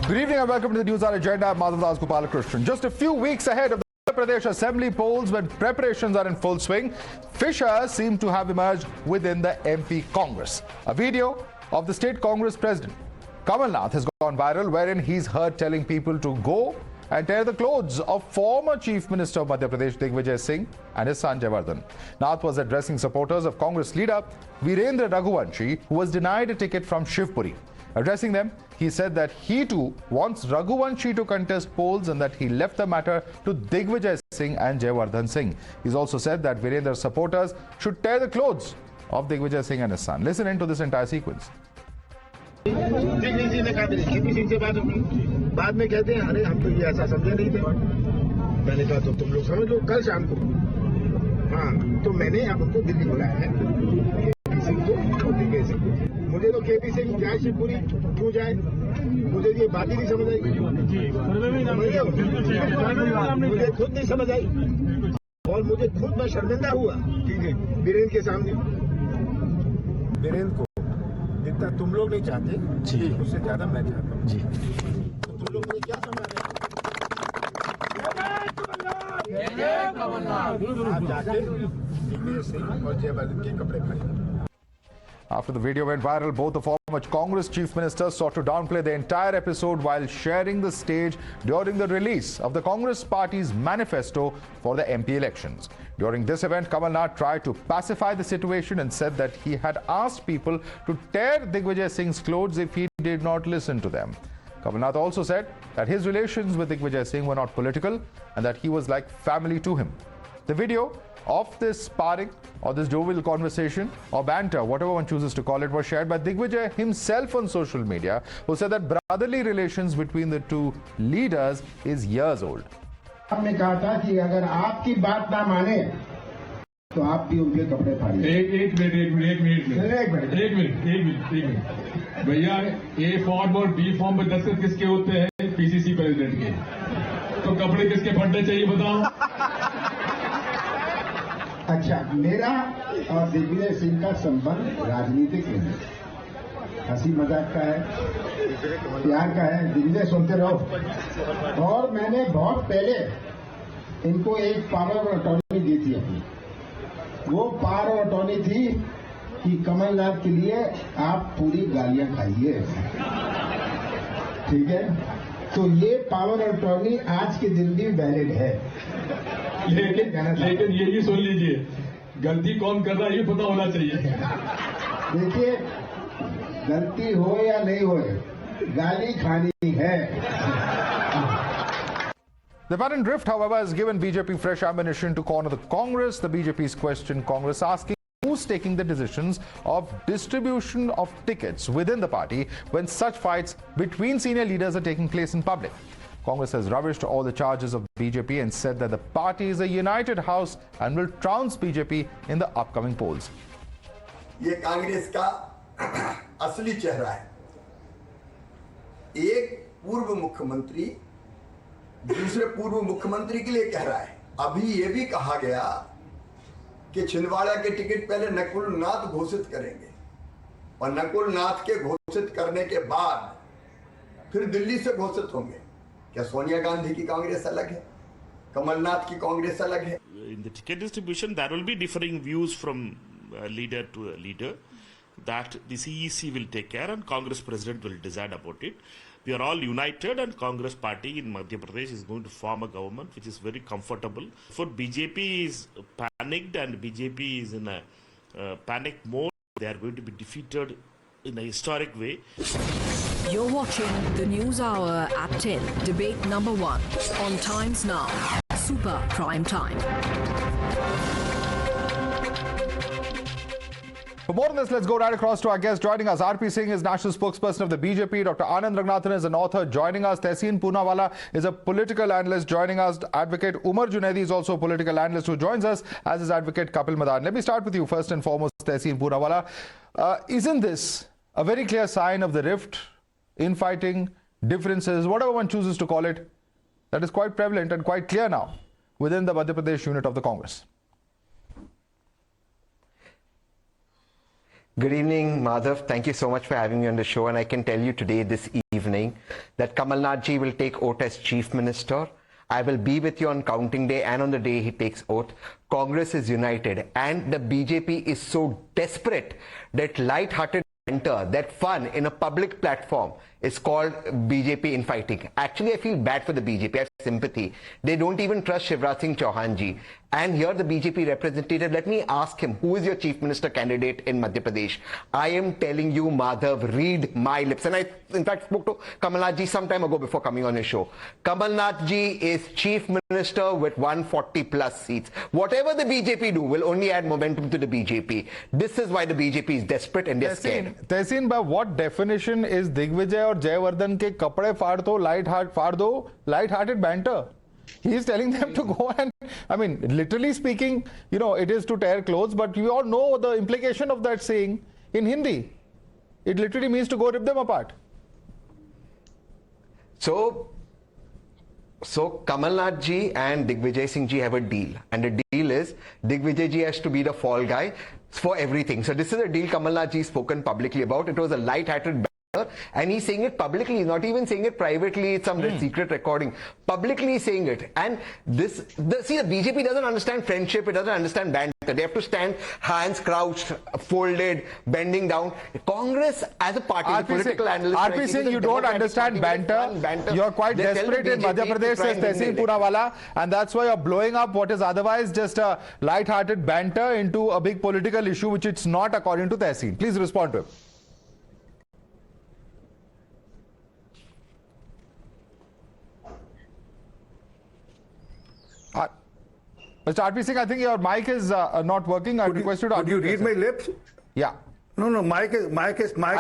Good evening and welcome to the Newshour Agenda. I'm Madhav. Just a few weeks ahead of the Madhya Pradesh Assembly polls, when preparations are in full swing, fissures seem to have emerged within the MP Congress. A video of the state Congress president, Kamalnath, has gone viral, wherein he's heard telling people to go and tear the clothes of former Chief Minister of Madhya Pradesh Digvijay Singh and his son Jayawardhan. Nath was addressing supporters of Congress leader Virendra Raghuvanshi, who was denied a ticket from Shivpuri. Addressing them, he said that he too wants Raghuvanshi to contest polls and that he left the matter to Digvijay Singh and Jayawardhan Singh. He's also said that Virendra's supporters should tear the clothes of Digvijay Singh and his son. Listen into this entire sequence. Digvijay ने कहा KP Singh से बात हुई, बाद में कहते हैं अरे हम तो ये ऐसा समझे नहीं थे। मैंने कहा तो तुम लोग समझ लो कल शाम को। हाँ, तो मैंने अब उनको दिल्ली बुलाया है, केपी सिंह को और दिग्विजय सिंह को। मुझे तो केपी सिंह जाए शिवपुरी क्यों जाए, मुझे ये बात ही नहीं समझ आई, मुझे खुद नहीं समझ आई और मुझे खुद मैं शर्मिंदा हुआ वीरेंद्र के सामने। वीरेंद्र को जितना तुम लोग नहीं चाहते जी, उससे ज्यादा मैं चाहता हूँ जी। तो तुम लोग मुझे क्या समझ रहे हो? आप जाके दिग्विजय सिंह और जयवर्धन के कपड़े फाड़िए। After the video went viral, both the former Congress chief ministers sought to downplay the entire episode while sharing the stage during the release of the Congress party's manifesto for the MP elections. During this event, Kamalnath tried to pacify the situation and said that he had asked people to tear Digvijay Singh's clothes if he did not listen to them. Kamalnath also said that his relations with Digvijay Singh were not political and that he was like family to him. The video of this sparring or this jovial conversation or banter, whatever one chooses to call it, was shared by Digvijay himself on social media, who said that brotherly relations between the two leaders is years old. आपने कहा था कि अगर आपकी बात ना माने तो आप भी उनके कपड़े फाड़िए। एक मिनट भैया, ए फॉर्म और बी फॉर्म में दस्तखत किसके होते हैं? पीसीसी प्रेसिडेंट के। तो कपड़े किसके फटने चाहिए बताओ? अच्छा, मेरा और दिग्विजय सिंह का संबंध राजनीतिक नहीं, हंसी मजाक का है, प्यार का है। दिग्विजय सुनते रहो। और मैंने बहुत पहले इनको एक पावर ऑफ अटॉर्नी दी थी अपनी। वो पावर ऑफ अटॉर्नी थी कि कमलनाथ के लिए आप पूरी गालियां खाइए, ठीक है? तो ये पावर ऑफ अटॉर्नी आज के दिन भी वैलिड है। लेकिन यही सुन लीजिए, गलती कौन कर रहा है ये पता होना चाहिए। देखिए, गलती हो या नहीं हो, गाली खानी है। The apparent rift, however, has given BJP fresh ammunition to corner the Congress. The BJP's questioned Congress, asking who's taking the decisions of distribution of tickets within the party when such fights between senior leaders are taking place in public. Congress has rubbished all the charges of BJP and said that the party is a united house and will trounce BJP in the upcoming polls. ये कांग्रेस का असली चेहरा है। एक पूर्व मुख्यमंत्री दूसरे पूर्व मुख्यमंत्री के लिए कह रहा है। अभी ये भी कहा गया कि छिंदवाड़ा के टिकट पहले नकुल नाथ घोषित करेंगे और नकुल नाथ के घोषित करने के बाद फिर दिल्ली से घोषित होंगे। क्या सोनिया गांधी की कांग्रेस अलग है, कमलनाथ की कांग्रेस अलग है? In the ticket distribution, there will be differing views from leader to leader. That the CEC will take care and Congress president will decide about it. We are all united and Congress party in Madhya Pradesh is going to form a government which is very comfortable. For BJP is panicked and BJP is in a panic mode. They are going to be defeated in a historic way. You're watching the News Hour at 10, debate number 1 on Times Now, Super Prime Time. For more on this, let's go right across to our guest joining us. RP Singh is national spokesperson of the BJP. Dr. Anand Raghunathan is an author joining us. Tehseen Poonawalla is a political analyst joining us. Advocate Umar Junaidi is also a political analyst who joins us, as is advocate Kapil Madan. Let me start with you first and foremost, Tehseen Poonawalla. Isn't this a very clear sign of the rift, infighting, differences, whatever one chooses to call it, that is quite prevalent and quite clear now within the Madhya Pradesh unit of the Congress? Good evening, Madhav. Thank you so much for having me on the show. And I can tell you today, this evening, that Kamalnath ji will take oath as Chief Minister. I will be with you on counting day and on the day he takes oath. Congress is united and the BJP is so desperate that light-hearted banter, that fun in a public platform is called BJP infighting. Actually, I feel bad for the BJP. I have sympathy. They don't even trust Shivraj Singh Chauhan ji. And here the BJP representative, let me ask him, who is your Chief Minister candidate in Madhya Pradesh? I am telling you, Madhav, read my lips. And I, in fact, spoke to Kamalnath ji some time ago before coming on his show. Kamalnath ji is Chief Minister with 140 plus seats. Whatever the BJP do will only add momentum to the BJP. This is why the BJP is desperate and they're scared. Tehseen, by what definition is Digvijay or Jayawardhan ke kapde faad do light-hearted banter? He is telling them to go and, I mean, literally speaking, you know, it is to tear clothes, but you all know the implication of that saying in Hindi. It literally means to go rip them apart. So Kamalnath ji and Digvijay Singh ji have a deal, and the deal is Digvijay ji has to be the fall guy for everything. So this is a deal Kamalnath ji spoken publicly about. It was a light-hearted banter, and he's saying it publicly. He's not even saying it privately. It's some secret recording. Publicly he's saying it. And the BJP doesn't understand friendship. It doesn't understand banter. They have to stand hands crouched, folded, bending down. Congress as a party, the political analyst. RP Singh, you don't understand banter. You're quite desperate in Madhya Pradesh, says Tehseen Poonawalla, and that's why you're blowing up what is otherwise just a light-hearted banter into a big political issue, which it's not, according to Tehseen. Please respond to him. Mr. RP Singh, I think your mic is not working. I request you to... Could you read my lips? Yeah. No, mic is... I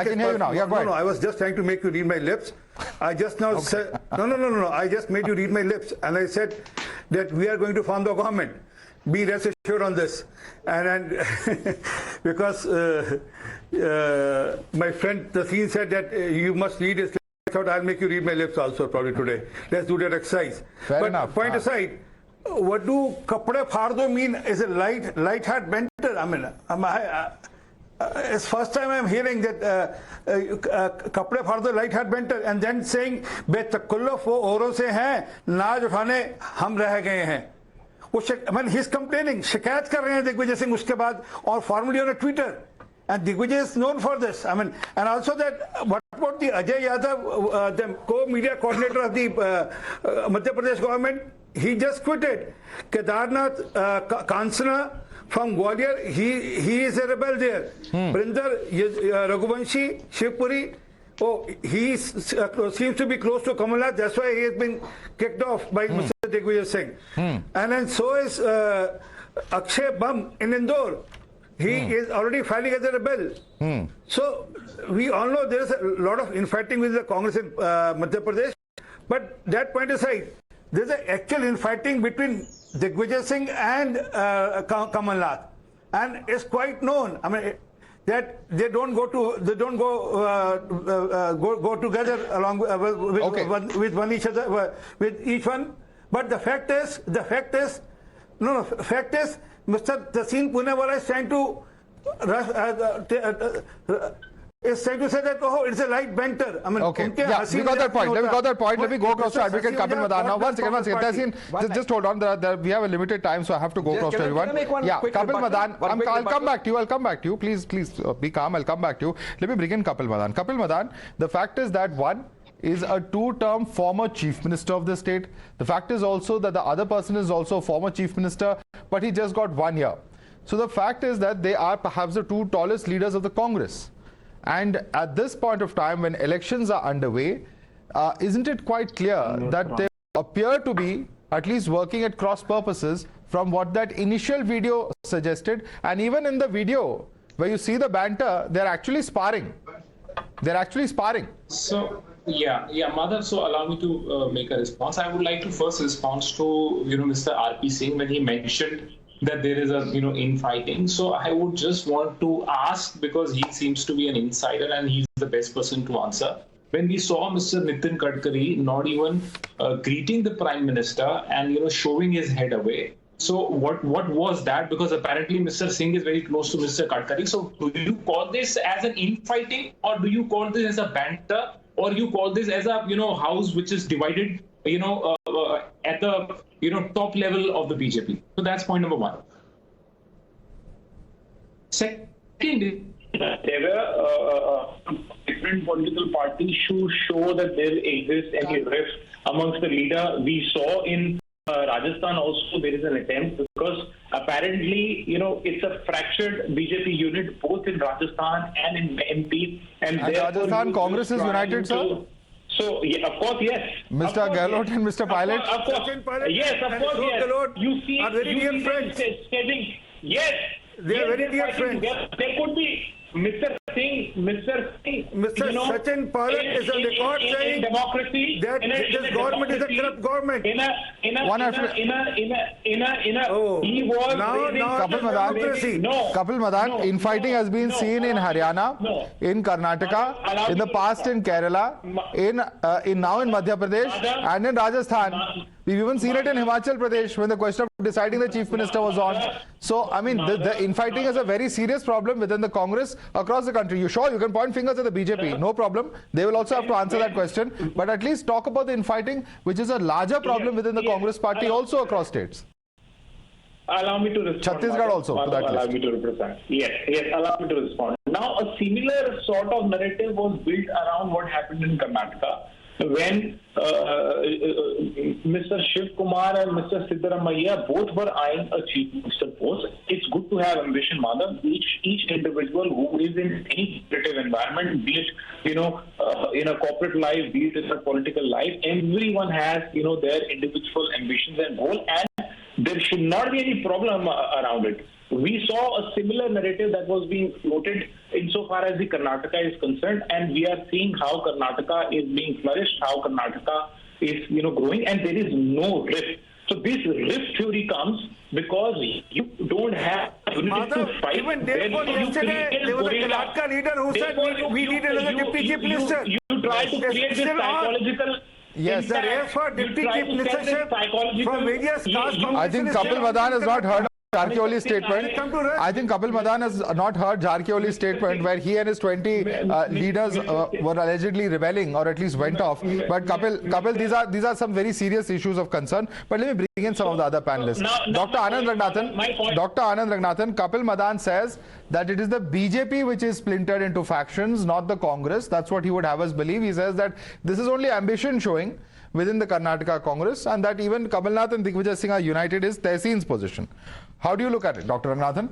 can hear you now. Yeah, go ahead. No, I was just trying to make you read my lips. I just now said... No. I just made you read my lips. And I said that we are going to form the government. Be rest assured on this. And because my friend Tehseen said that you must read his lips, I thought I'll make you read my lips also probably today. Let's do that exercise. Fair enough. Point aside, what do kapde fardo mean? Is a light-hearted banter? I mean, it's first time I'm hearing that kapde fardo light-hearted banter, and then saying betakallauf wo auron se hain, naaj uthane hum reh gaye hain. I mean, he's complaining, shikayat kar rahe hain Digvijay Singh uske baad, or formally on a Twitter. And Digvijay is known for this. I mean, and also that, what about the Ajay Yadav, the co-media coordinator of the Madhya Pradesh government? He just quitted. Kedarnath Kansana from Gwalior, he is a rebel there. Brinder Raghuvanshi, Shivpuri, he seems to be close to Kamalnath. That's why he has been kicked off by Mr. Digvijay Singh. And then so is Akshay Bam in Indore. He is already filing as a rebel. So we all know there is a lot of infighting with the Congress in Madhya Pradesh. But that point aside, there is an actual infighting between Digvijay Singh and Kamalnath, and it's quite known. I mean that they don't go together along with one each other with each one. But the fact is, Mr. Tehseen Poonawalla is trying to say that, it's a light banter. I mean, okay. Yeah, we got that point. Let me go across to Advocate Kapil Madan now. One second. Tehseen, just hold on. We have a limited time, so I have to go across to everyone. Yeah, Kapil Madan, I'll come back to you. Please be calm. I'll come back to you. Let me bring in Kapil Madan. Kapil Madan, the fact is that one is a two-term former chief minister of the state. The fact is also that the other person is also a former chief minister, but he just got 1 year. So the fact is that they are perhaps the two tallest leaders of the Congress. And at this point of time, when elections are underway, isn't it quite clear that they appear to be at least working at cross purposes from what that initial video suggested? And even in the video where you see the banter, they're actually sparring. So, yeah, Madhav, so allow me to make a response. I would like to first respond to, Mr. RP Singh when he mentioned that there is a, infighting. So I would just want to ask, because he seems to be an insider and he's the best person to answer. When we saw Mr. Nitin Gadkari not even greeting the Prime Minister and, showing his head away, So what was that? Because apparently Mr. Singh is very close to Mr. Gadkari. So do you call this as an infighting, or do you call this as a banter, or you call this as a house which is divided at the top level of the BJP? So that's point number one. Second, there were different political parties to show that there exists any rift amongst the leader. We saw in Rajasthan also there is an attempt, because apparently it's a fractured BJP unit both in Rajasthan and in MP. And Rajasthan Congress is united, sir? So, yeah, of course, yes. Mr. Gehlot and Mr. Pilot? Of course. Yes, of course, yes. You see, are very dear friends. Yes. They are very dear friends. There could be Mr. Singh. Mr. Sachin Pilot is on record saying democracy that this government is a corrupt government. He was Kapil Madan, infighting has been seen in Haryana, in Karnataka, in the past in Kerala, in now in Madhya Pradesh and in Rajasthan. We've even seen it in Himachal Pradesh when the question of deciding the chief minister was on. So, I mean, the infighting is a very serious problem within the Congress across the country. You sure? You can point fingers at the BJP, no problem. They will also have to answer that question. But at least talk about the infighting, which is a larger problem within the Congress party also across states. Allow me to respond. Chhattisgarh also to that list. Allow me to represent. Yes, allow me to respond. Now, a similar sort of narrative was built around what happened in Karnataka, when Mr. Shiv Kumar and Mr. Siddaramaiah both were eyeing a chief minister post. It's good to have ambition, Madhav. Each individual who is in any competitive environment, be it in a corporate life, be it in a political life, everyone has their individual ambitions and goals, and there should not be any problem around it. We saw a similar narrative that was being floated insofar as the Karnataka is concerned, and we are seeing how Karnataka is being flourished, how Karnataka is growing, and there is no rift. So this rift theory comes because you don't have unity to fight. Even therefore, yesterday there was a Karnataka leader who said we need another deputy chief minister. You try to create this psychological. Yes, the race for deputy chief ministership from various caste. I think Kapil Madan has not heard Jarkioli's statement. I think Kapil Madan has not heard Jarkioli's statement where he and his 20 leaders were allegedly rebelling, or at least went off. But Kapil, these are some very serious issues of concern. But let me bring in some of the other panelists. Dr. Anand Ragnathan, Kapil Madan says that it is the BJP which is splintered into factions, not the Congress. That's what he would have us believe. He says that this is only ambition showing within the Karnataka Congress, and that even Kamalnath and Digvijay Singh are united is Tehseen's position. How do you look at it, Dr. Ragnathan?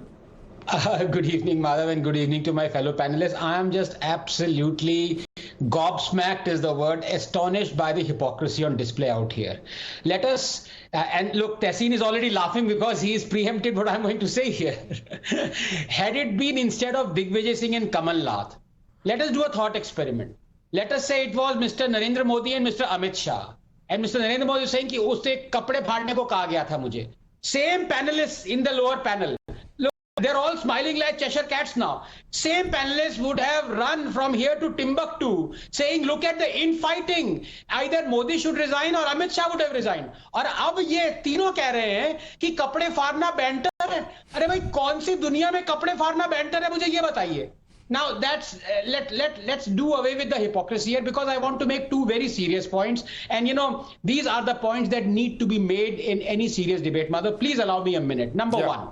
Good evening, Madhav, and good evening to my fellow panelists. I am just absolutely gobsmacked is the word, astonished by the hypocrisy on display out here. Let us, and look, Tehseen is already laughing because he is preempted what I'm going to say here. Had it been instead of Digvijay Singh and Kamalnath, let us do a thought experiment. Let us say it was Mr. Narendra Modi and Mr. Amit Shah. And Mr. Narendra Modi is saying कि उससे कपड़े फाड़ने को कहा गया था मुझे. Same panelists in the lower panel. Look, they're all smiling like Cheshire cats now. Same panelists would have run from here to Timbuktu saying, look at the infighting. Either Modi should resign or Amit Shah would have resigned. और अब ये तीनों कह रहे हैं कि कपड़े फाड़ना banter है. अरे भाई कौन सी दुनिया में कपड़े फाड़ना बैंटर है, मुझे ये बताइए. Now that's let's do away with the hypocrisy here, because I want to make two very serious points, and these are the points that need to be made in any serious debate. Mother, please allow me a minute. Number one,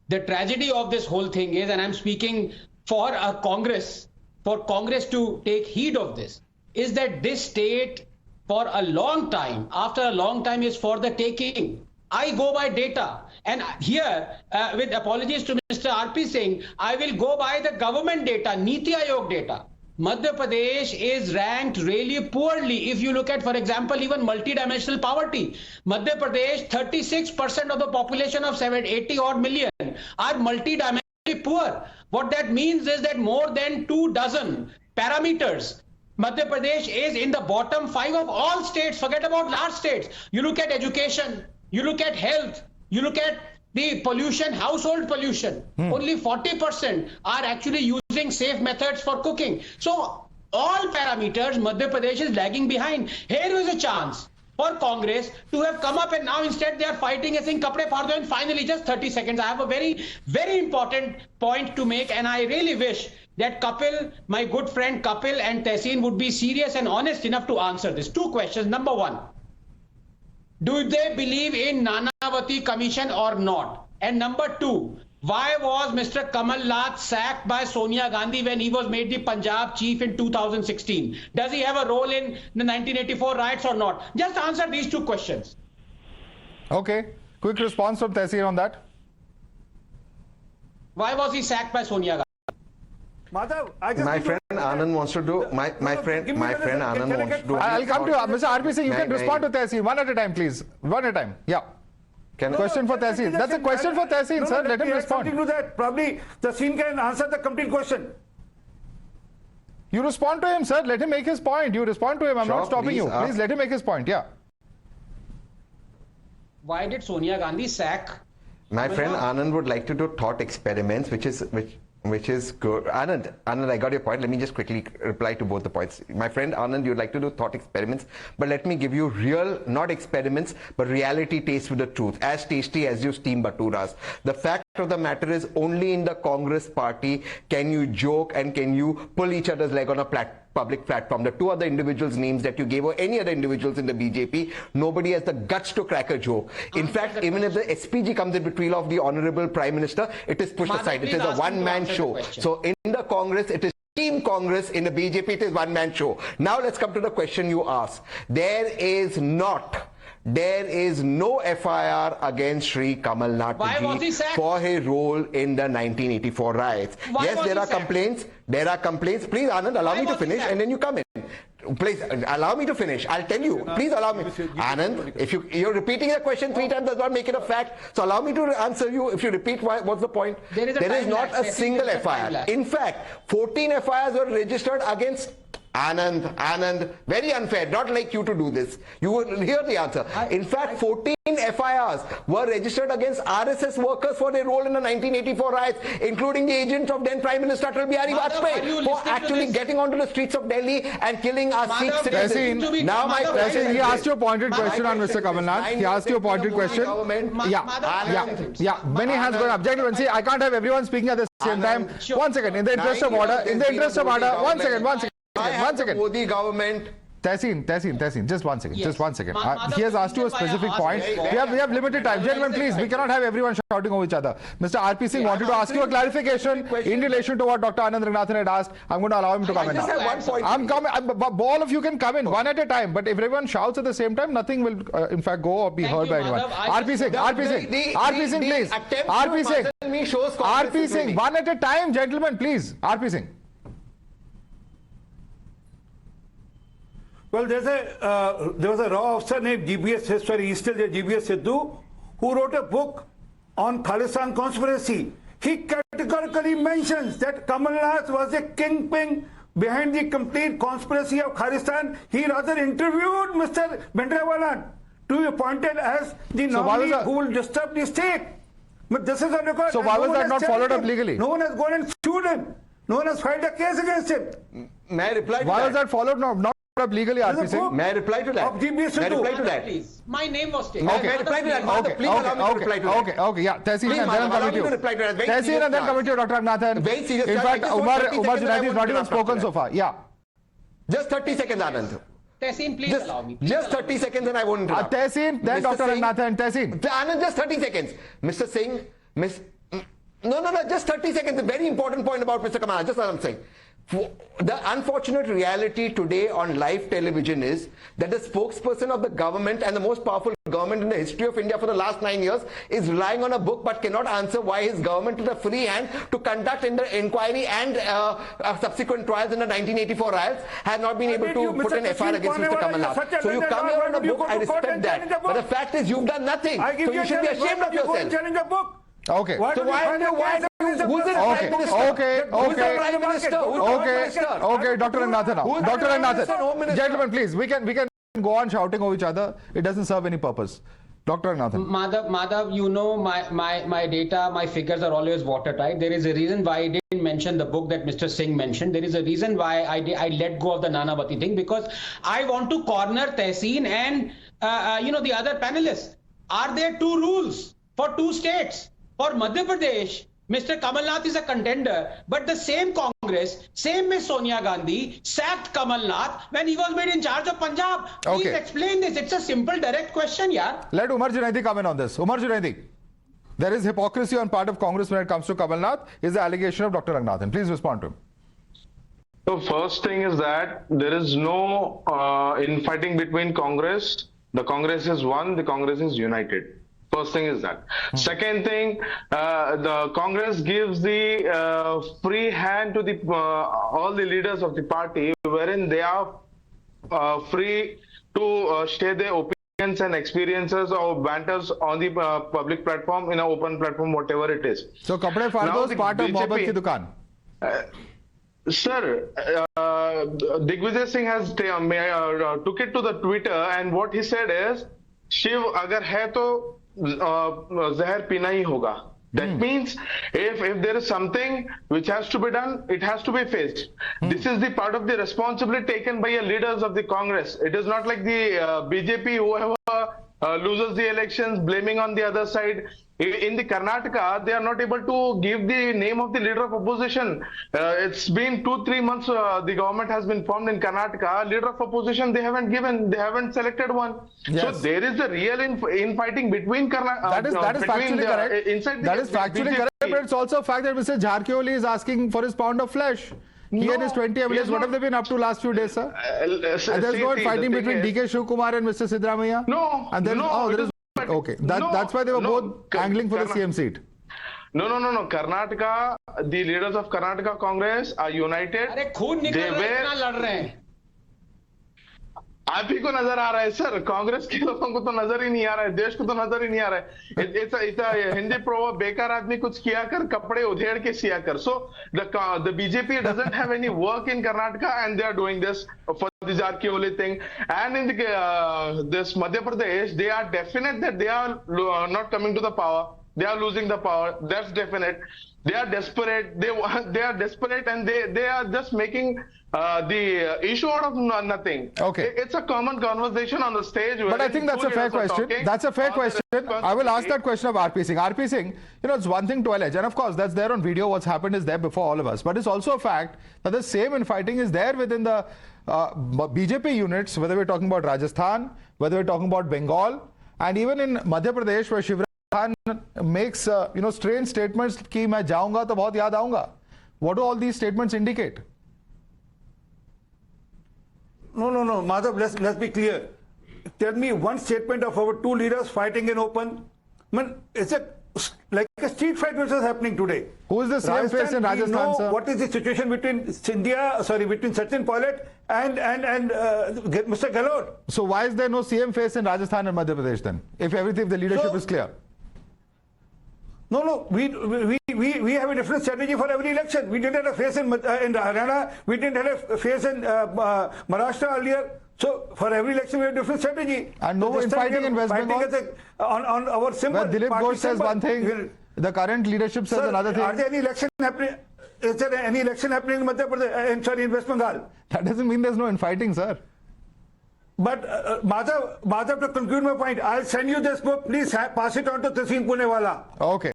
the tragedy of this whole thing is, and I'm speaking for Congress to take heed of this, is that this state for a long time, after a long time, is for the taking. I go by data, and here, with apologies to Mr. R.P. Singh, I will go by the government data, Niti Aayog data. Madhya Pradesh is ranked really poorly. If you look at, for example, even multidimensional poverty, Madhya Pradesh, 36% of the population of 80 odd million are multidimensionally poor. What that means is that more than 24 parameters, Madhya Pradesh is in the bottom 5 of all states. Forget about large states. You look at education, you look at health, you look at the pollution, household pollution. Only 40% are actually using safe methods for cooking. So all parameters, Madhya Pradesh is lagging behind. Here is a chance for Congress to have come up, and now instead they are fighting and saying kapde phar do. And finally, just 30 seconds, I have a very, very important point to make, and I really wish that Kapil, my good friend Kapil and Tehseen would be serious and honest enough to answer this. Two questions. Number one, do they believe in Nanavati Commission or not? And number two, why was Mr. Kamalnath sacked by Sonia Gandhi when he was made the Punjab chief in 2016? Does he have a role in the 1984 riots or not? Just answer these two questions. Okay. Quick response from Tehseen on that. Why was he sacked by Sonia Gandhi? Madhav, my friend Anand wants to do. My friend Anand wants to do. I'll come to you, Mr. RP Singh. You can respond to Tehseen one at a time, please. One at a time. Yeah. Question for Tehseen. That's a question for Tehseen, sir. Let him respond. Something to that. Probably Tehseen can answer the complete question. You respond to him, sir. Let him make his point. You respond to him. I'm not stopping you. Please let him make his point. Yeah. Why did Sonia Gandhi sack? My friend Anand would like to do thought experiments, which is good. Anand, I got your point. Let me just quickly reply to both the points. My friend Anand, you'd like to do thought experiments, but let me give you real, not experiments, but reality taste with the truth. As tasty as you steam baturas. The fact of the matter is, only in the Congress party can you joke and can you pull each other's leg on a public platform. The two other individuals' names that you gave, or any other individuals in the BJP, nobody has the guts to crack a joke. In fact, even if the SPG comes in between of the Honorable Prime Minister, it is pushed aside. It is a one-man show. So in the Congress, it is Team Congress. In the BJP, it is one-man show. Now let's come to the question you asked. There is no FIR against Sri Kamalnath Digvijay for his role in the 1984 riots. Yes, there are complaints. There are complaints. Please, Anand, allow me to finish and then you come in. Please, allow me to finish. I'll tell you. Please allow me. Anand, if you're repeating a question 3 times does not make it a fact. So allow me to answer you. If you repeat, what's the point? There is not a single FIR. In fact, 14 FIRs were registered against Anand, very unfair, not like you to do this. You will hear the answer. In fact, 14 FIRs were registered against RSS workers for their role in the 1984 riots, including the agent of then Prime Minister Atal Bihari Vajpayee, for actually getting onto the streets of Delhi and killing our Sikh citizens. Now, he asked you a pointed question on Mr. Kamalnath. He asked you a pointed question. Yeah. Many hands going up. Gentlemen, see, I can't have everyone speaking at the same time. 1 second, in the interest of order, one second. Modi government. Tehseen, just 1 second. He has asked you a specific point. We have limited time. Gentlemen, please, we cannot have everyone shouting over each other. Mr. RP Singh wanted to ask you a clarification in relation to what Dr. Anand Ranganathan had asked. I'm going to allow him to come in now. I'm coming. All of you can come in one at a time. But if everyone shouts at the same time, nothing will, in fact, go or be heard by anyone. RP Singh, please. RP Singh, one at a time, gentlemen, please. RP Singh. Well, there was a raw officer named GBS Sidhu, who wrote a book on Khalistan conspiracy. He categorically mentions that Kamalnath was a kingpin behind the complete conspiracy of Khalistan. He rather interviewed Mr. Bendrawala to be appointed as the nominee who will disturb the state. But this is on record. So why was that not followed up legally? No one has gone and sued him. No one has filed a case against him. May I reply to why that? was that followed not up legally, RP Singh? May I reply to that? Please. My name was taken. May I reply to that? Please allow me to reply to that. Okay, yeah. Tehseen and then coming to you. Tehseen and then coming to you, Dr. Ranganathan. Very serious. In fact, Umar Junaidi has not even spoken so far. Yeah. Just 30 seconds, Anand. Tehseen, please allow me. Just 30 seconds and I won't interrupt. Tehseen, then Dr. Ranganathan. Tehseen. Anand, just 30 seconds. Mr. Singh, No, just 30 seconds. A very important point about Mr. Kamalnath. Just what I'm saying. The unfortunate reality today on live television is that the spokesperson of the government and the most powerful government in the history of India for the last 9 years is relying on a book but cannot answer why his government is a free hand to conduct in the inquiry and subsequent trials in the 1984 riots has not been able to put an FIR against Mr. Kamalnath. So you come here on a book, I respect that. But the fact is you've done nothing. So you should be ashamed of yourself. Okay. So why who's the Prime Minister? Okay, Dr. Ranganathan now. Dr. Ranganathan. Gentlemen, please, we can go on shouting over each other. It doesn't serve any purpose. Dr. Ranganathan. Madhav, you know my data, my figures are always watertight. There is a reason why I didn't mention the book that Mr. Singh mentioned. There is a reason why I let go of the Nanavati thing, because I want to corner Tehseen and the other panelists. Are there two rules for two states? For Madhya Pradesh, Mr. Kamalnath is a contender, but the same Congress, same Miss Sonia Gandhi sacked Kamalnath when he was made in charge of Punjab. Please explain this. It's a simple, direct question, yeah. Let Umar Junaidi come in on this. Umar Junaidi, there is hypocrisy on part of Congress when it comes to Kamalnath, is the allegation of Dr. Ranganathan. Please respond to him. The first thing is that there is no infighting between Congress. The Congress is one, the Congress is united. First thing is that. Second thing, the Congress gives the free hand to the all the leaders of the party, wherein they are free to share their opinions and experiences or banters on the public platform, in an open platform, whatever it is. So, Kapde Fardo is part of Mohabbat ki dukaan. Sir, Digvijay Singh has took it to the Twitter, and what he said is, Shiv agar hai to zahar pina hi hoga. That means if there is something which has to be done, it has to be faced. This is the part of the responsibility taken by the leaders of the Congress. It is not like the BJP, whoever loses the elections, blaming on the other side. In the Karnataka, they are not able to give the name of the leader of opposition. It's been 2-3 months the government has been formed in Karnataka. Leader of opposition they haven't given, they haven't selected one. Yes. So there is a real infighting between Karnataka. That is factually correct. That is factually correct, but it's also a fact that Mr. Jharkholi is asking for his pound of flesh. He and his 20 MLAs, what have they been up to last few days, sir? And there's no fighting between DK Shivkumar and Mr. Sidramaiah? No. And then, there is. Okay, that's why they were both angling for the CM seat. No. Karnataka, the leaders of Karnataka Congress are united. They were. आप ही को नजर आ रहा है sir, Congress के लोगों को तो नजर ही नहीं आ रहा है, देश को तो नजर ही नहीं आ रहा है. It's हिंदी प्रोवर्ब, बेकार आदमी कुछ किया कर, कपड़े उधेड़ के सिया कर. So the BJP doesn't have any work in Karnataka, and they are doing this for the Jharkholi thing. And in this Madhya Pradesh, they are definite that they are not coming to the power. They are losing the power. That's definite. They are desperate. They are desperate, and they are just making the issue out of nothing. Okay. It's a common conversation on the stage. But I think that's a fair question. That's a fair question. I will ask that question of RP Singh. RP Singh, it's one thing to allege, and of course that's there on video. What's happened is there before all of us. But it's also a fact that the same infighting is there within the BJP units, whether we're talking about Rajasthan, whether we're talking about Bengal, and even in Madhya Pradesh, where Shivraj Khan makes strange statements कि मैं जाऊंगा तो बहुत याद आऊंगा. What do all these statements indicate? No, Madhav, let's be clear. Tell me one statement of our two leaders fighting in open. It's like a street fight which is happening today. Who is the same face in Rajasthan, sir? What is the situation between between Sachin Pilot and Mr. Gehlot? So why is there no CM face in Rajasthan and Madhya Pradesh then? If the leadership is clear. No, we have a different strategy for every election. We didn't have a face in Haryana. We didn't have a face in Maharashtra earlier. So for every election we have a different strategy. And no infighting in West Bengal. On our symbol. Well, Dilip Ghosh says one thing. The current leadership says another thing. Are there any election happening? Is there any election happening in Madhya Pradesh? In West Bengal? That doesn't mean there's no infighting, sir. But Madhav, to conclude my point, I'll send you this book. Please pass it on to Tehseen Poonawalla. Okay.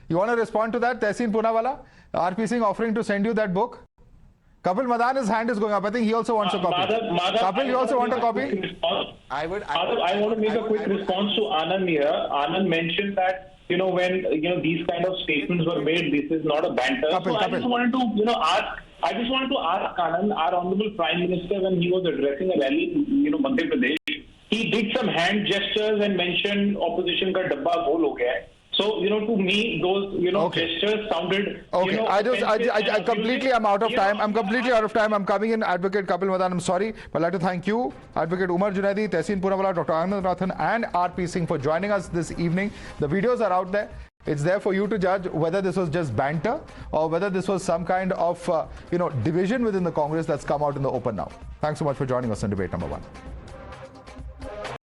You want to respond to that, Tehseen Poonawalla? RP Singh offering to send you that book? Kapil Madan, his hand is going up. I think he also wants a copy. Kapil, you also want a copy? I want to make a quick response to Anand here. Anand mentioned that when these kind of statements were made, this is not a banter. I just wanted to ask Anand, our honorable Prime Minister, when he was addressing a rally in Madhya Pradesh, he did some hand gestures and mentioned opposition ka dabba gol ho gaya hai. So, to me, those, gestures sounded, Okay, I completely am out of time. I'm completely out of time. I'm coming in, Advocate Kapil Madan. I'm sorry, but I'd like to thank you, Advocate Umar Junaidi, Tehseen Poonawalla, Dr. Kamalnath and RP Singh for joining us this evening. The videos are out there. It's there for you to judge whether this was just banter or whether this was some kind of, division within the Congress that's come out in the open now. Thanks so much for joining us on Debate Number 1.